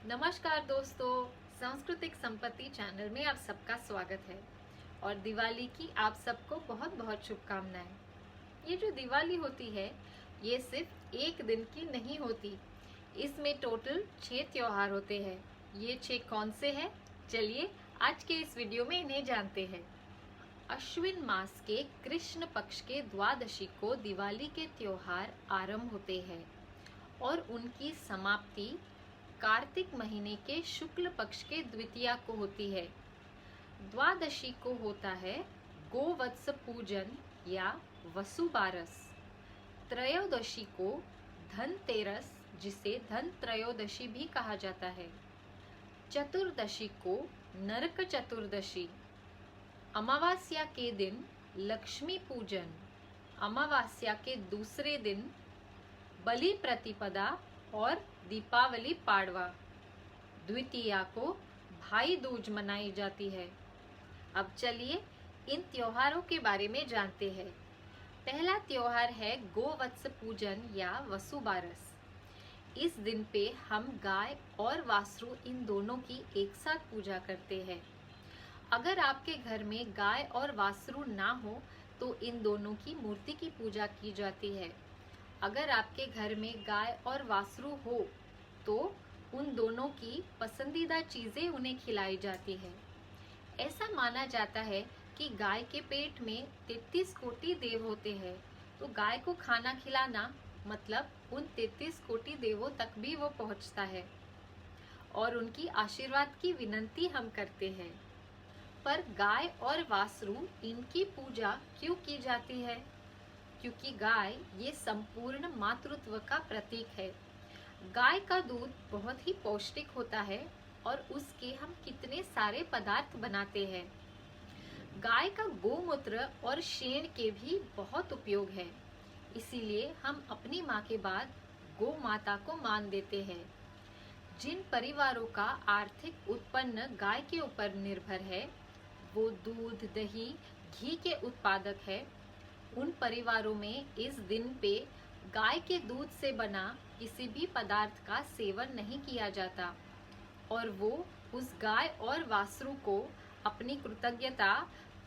नमस्कार दोस्तों, सांस्कृतिक संपत्ति चैनल में आप सबका स्वागत है और दिवाली की आप सबको बहुत बहुत शुभकामनाएं। ये जो दिवाली होती है ये सिर्फ एक दिन की नहीं होती, इसमें टोटल 6 त्योहार होते हैं। ये 6 कौन से हैं? चलिए आज के इस वीडियो में इन्हें जानते हैं। अश्विन मास के कृष्ण पक्ष के द्वादशी को दिवाली के त्योहार आरंभ होते हैं और उनकी समाप्ति कार्तिक महीने के शुक्ल पक्ष के द्वितीया को होती है। द्वादशी को होता है गोवत्स पूजन या वसुबारस। त्रयोदशी को धनतेरस, जिसे धन त्रयोदशी भी कहा जाता है। चतुर्दशी को नरक चतुर्दशी। अमावस्या के दिन लक्ष्मी पूजन। अमावस्या के दूसरे दिन बलि प्रतिपदा और दीपावली पाड़वा। द्वितीया को भाई दूज मनाई जाती है। अब चलिए इन त्योहारों के बारे में जानते हैं। पहला त्योहार है गोवत्स पूजन या वसुबारस। इस दिन पे हम गाय और वासरू इन दोनों की एक साथ पूजा करते हैं। अगर आपके घर में गाय और वासरू ना हो तो इन दोनों की मूर्ति की पूजा की जाती है। अगर आपके घर में गाय और वासरू हो तो उन दोनों की पसंदीदा चीजें उन्हें खिलाई जाती है। ऐसा माना जाता है कि गाय के पेट में 33 कोटि देव होते हैं, तो गाय को खाना खिलाना मतलब उन 33 कोटि देवों तक भी वो पहुंचता है और उनकी आशीर्वाद की विनती हम करते हैं। पर गाय और वासरू इनकी पूजा क्यों की जाती है? क्योंकि गाय ये संपूर्ण मातृत्व का प्रतीक है। गाय का दूध बहुत ही पौष्टिक होता है और उसके हम कितने सारे पदार्थ बनाते हैं। गाय का गोमूत्र और शेण के भी बहुत उपयोग है, इसीलिए हम अपनी माँ के बाद गौ माता को मान देते हैं। जिन परिवारों का आर्थिक उत्पन्न गाय के ऊपर निर्भर है, वो दूध, दही, घी के उत्पादक है। उन परिवारों में इस दिन पे गाय के दूध से बना किसी भी पदार्थ का सेवन नहीं किया जाता और वो उस गाय और वासरू को अपनी कृतज्ञता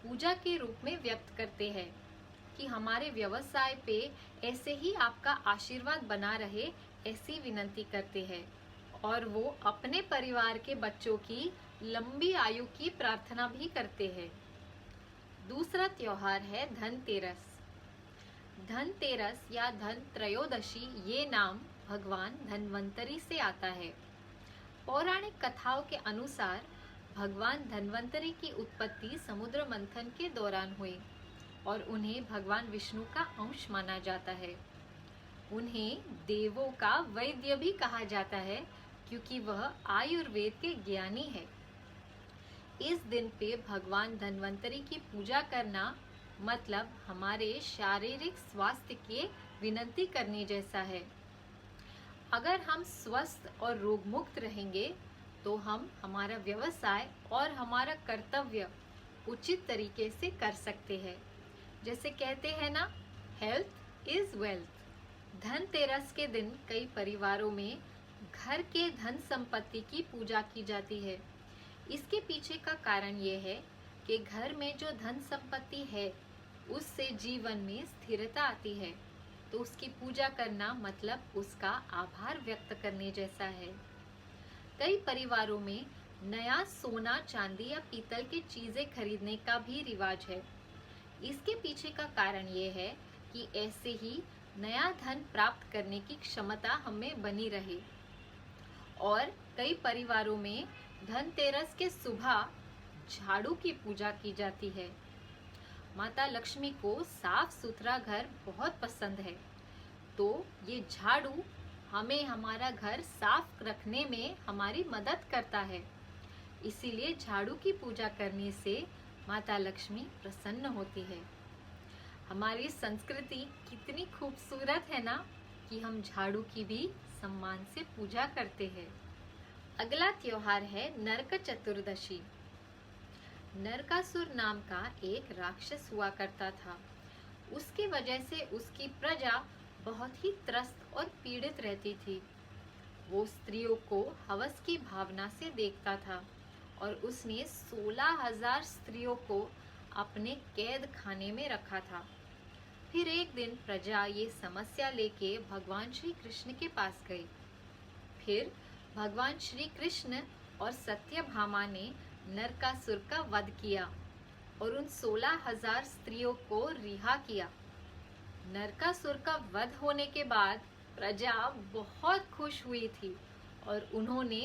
पूजा के रूप में व्यक्त करते हैं कि हमारे व्यवसाय पे ऐसे ही आपका आशीर्वाद बना रहे, ऐसी विनती करते हैं और वो अपने परिवार के बच्चों की लंबी आयु की प्रार्थना भी करते हैं। दूसरा त्योहार है धनतेरस। धनतेरस या धन त्रयोदशी ये नाम भगवान धन्वंतरी से आता है। पौराणिक कथाओं के अनुसार भगवान धन्वंतरी की उत्पत्ति समुद्र मंथन के दौरान हुई और उन्हें भगवान विष्णु का अंश माना जाता है। उन्हें देवों का वैद्य भी कहा जाता है क्योंकि वह आयुर्वेद के ज्ञानी है। इस दिन पे भगवान धन्वंतरी की पूजा करना मतलब हमारे शारीरिक स्वास्थ्य की विनती करने जैसा है। अगर हम स्वस्थ और रोग मुक्त रहेंगे तो हम हमारा व्यवसाय और हमारा कर्तव्य उचित तरीके से कर सकते हैं। जैसे कहते हैं ना, हेल्थ इज वेल्थ। धनतेरस के दिन कई परिवारों में घर के धन संपत्ति की पूजा की जाती है। इसके पीछे का कारण ये है कि घर में जो धन संपत्ति है उससे जीवन में स्थिरता आती है, तो उसकी पूजा करना मतलब उसका आभार व्यक्त करने जैसा है। कई परिवारों में नया सोना, चांदी या पीतल की चीजें खरीदने का भी रिवाज है। इसके पीछे का कारण ये है कि ऐसे ही नया धन प्राप्त करने की क्षमता हमें बनी रहे। और कई परिवारों में धनतेरस के सुबह झाड़ू की पूजा की जाती है। माता लक्ष्मी को साफ सुथरा घर बहुत पसंद है, तो ये झाड़ू हमें हमारा घर साफ रखने में हमारी मदद करता है। इसीलिए झाड़ू की पूजा करने से माता लक्ष्मी प्रसन्न होती है। हमारी संस्कृति कितनी खूबसूरत है ना कि हम झाड़ू की भी सम्मान से पूजा करते हैं। अगला त्योहार है नरक चतुर्दशी। नरकासुर नाम का एक राक्षस हुआ करता था। उसकी वजह से उसकी प्रजा बहुत ही त्रस्त और पीड़ित रहती थी। वो स्त्रियों को हवस की भावना से देखता था और उसने 16,000 स्त्रियों को अपने कैद खाने में रखा था। फिर एक दिन प्रजा ये समस्या लेके भगवान श्री कृष्ण के पास गई। फिर भगवान श्री कृष्ण और सत्यभामा ने नरकासुर का वध किया और उन 16,000 स्त्रियों को रिहा किया। नरकासुर का वध होने के बाद प्रजा बहुत खुश हुई थी और उन्होंने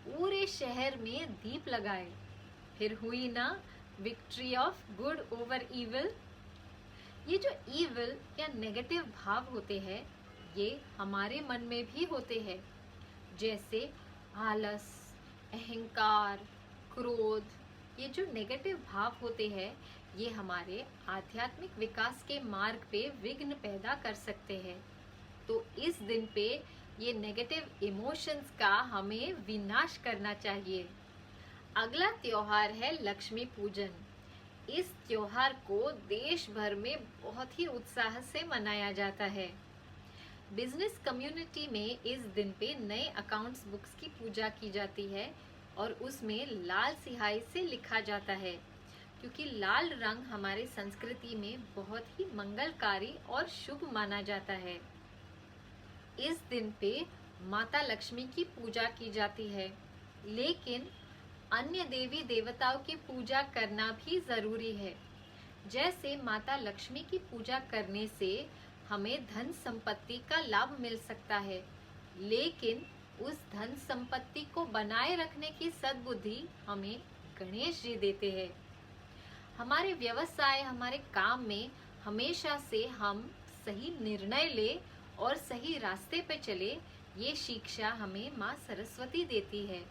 पूरे शहर में दीप लगाए। फिर हुई ना victory of good over evil. ये जो इविल या नेगेटिव भाव होते हैं ये हमारे मन में भी होते हैं, जैसे आलस, अहंकार, क्रोध। ये जो नेगेटिव भाव होते हैं ये हमारे आध्यात्मिक विकास के मार्ग पे विघ्न पैदा कर सकते हैं। तो इस दिन पे ये नेगेटिव इमोशंस का हमें विनाश करना चाहिए। अगला त्योहार है लक्ष्मी पूजन। इस त्योहार को देश भर में बहुत ही उत्साह से मनाया जाता है। बिजनेस कम्युनिटी में इस दिन पे नए अकाउंट्स बुक्स की पूजा की जाती है और उसमें लाल स्याही से लिखा जाता है, क्योंकि लाल रंग हमारे संस्कृति में बहुत ही मंगलकारी और शुभ माना जाता है। इस दिन पे माता लक्ष्मी की पूजा की जाती है, लेकिन अन्य देवी देवताओं की पूजा करना भी जरूरी है। जैसे माता लक्ष्मी की पूजा करने से हमें धन संपत्ति का लाभ मिल सकता है, लेकिन उस धन संपत्ति को बनाए रखने की सद्बुद्धि हमें गणेश जी देते हैं। हमारे व्यवसाय, हमारे काम में हमेशा से हम सही निर्णय ले और सही रास्ते पे चले, ये शिक्षा हमें माँ सरस्वती देती है।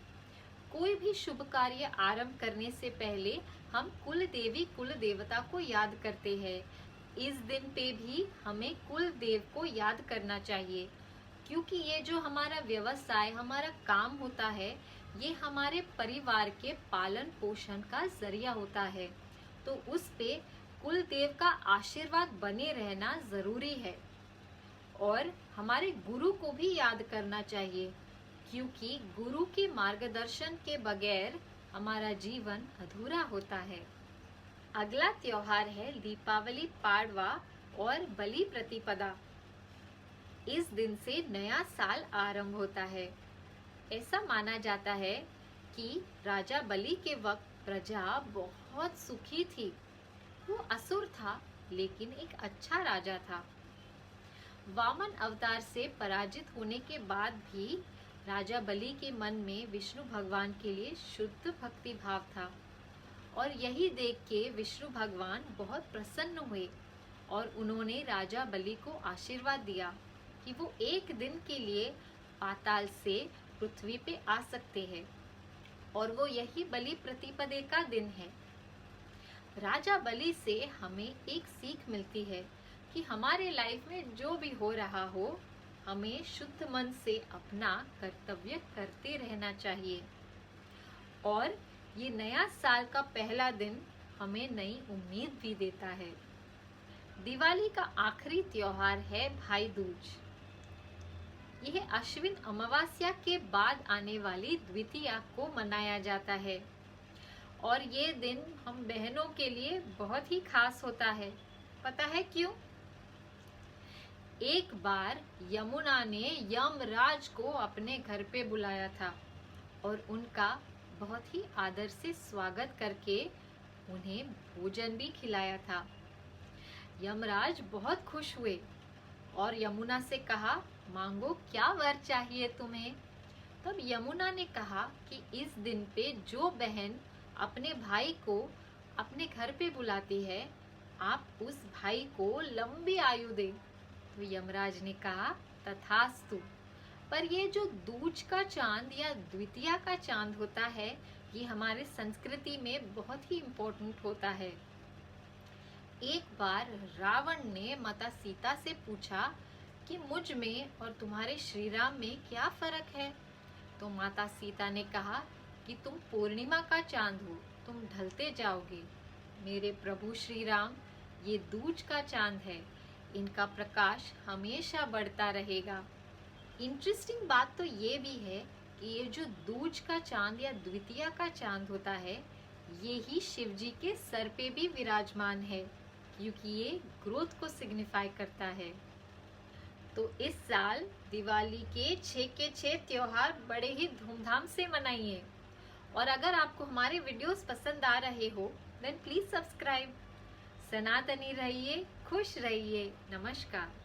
कोई भी शुभ कार्य आरंभ करने से पहले हम कुल देवी कुल देवता को याद करते हैं। इस दिन पे भी हमें कुल देव को याद करना चाहिए, क्योंकि ये जो हमारा व्यवसाय, हमारा काम होता है, ये हमारे परिवार के पालन पोषण का जरिया होता है। तो उस पे कुल देव का आशीर्वाद बने रहना जरूरी है। और हमारे गुरु को भी याद करना चाहिए, क्योंकि गुरु के मार्गदर्शन के बगैर हमारा जीवन अधूरा होता है। अगला त्योहार है दीपावली, पाडवा और बलि प्रतिपदा। इस दिन से नया साल आरंभ होता है। ऐसा माना जाता है कि राजा बलि के वक्त प्रजा बहुत सुखी थी। वो असुर था, लेकिन एक अच्छा राजा था। वामन अवतार से पराजित होने के बाद भी राजा बलि के मन में विष्णु भगवान के लिए शुद्ध भक्ति भाव था और यही देख के विष्णु भगवान बहुत प्रसन्न हुए और उन्होंने राजा बलि को आशीर्वाद दिया कि वो एक दिन के लिए पाताल से पृथ्वी पे आ सकते हैं, और वो यही बलि प्रतिपदे का दिन है। राजा बलि से हमें एक सीख मिलती है कि हमारे लाइफ में जो भी हो रहा हो, हमें शुद्ध मन से अपना कर्तव्य करते रहना चाहिए। और ये नया साल का पहला दिन हमें नई उम्मीद भी देता है। दिवाली का आखिरी त्योहार है भाई दूज। यह अश्विन अमावस्या के बाद आने वाली द्वितीया को मनाया जाता है और ये दिन हम बहनों के लिए बहुत ही खास होता है। पता है क्यों? एक बार यमुना ने यमराज को अपने घर पे बुलाया था और उनका बहुत ही आदर से स्वागत करके उन्हें भोजन भी खिलाया था। यमराज बहुत खुश हुए और यमुना से कहा, मांगो क्या वर चाहिए तुम्हें। तब यमुना ने कहा कि इस दिन पे जो बहन अपने भाई को अपने घर पे बुलाती है, आप उस भाई को लंबी आयु दे। तो यमराज ने कहा, तथास्तु। पर ये जो दूज का चांद या द्वितीया का चांद होता है, ये हमारे संस्कृति में बहुत ही इम्पोर्टेंट होता है। एक बार रावण ने माता सीता से पूछा कि मुझ में और तुम्हारे श्री राम में क्या फर्क है। तो माता सीता ने कहा कि तुम पूर्णिमा का चांद हो, तुम ढलते जाओगे। मेरे प्रभु श्री राम ये दूज का चांद है, इनका प्रकाश हमेशा बढ़ता रहेगा। इंटरेस्टिंग बात तो ये भी है कि ये जो दूज का चांद या द्वितीया का चांद होता है, ये ही शिव जी के सर पे भी विराजमान है, क्योंकि ये ग्रोथ को सिग्निफाई करता है। तो इस साल दिवाली के 6 के 6 त्योहार बड़े ही धूमधाम से मनाइए। और अगर आपको हमारे वीडियोस पसंद आ रहे हो, देन प्लीज सब्सक्राइब। सनातनी रहिए, खुश रहिए। नमस्कार।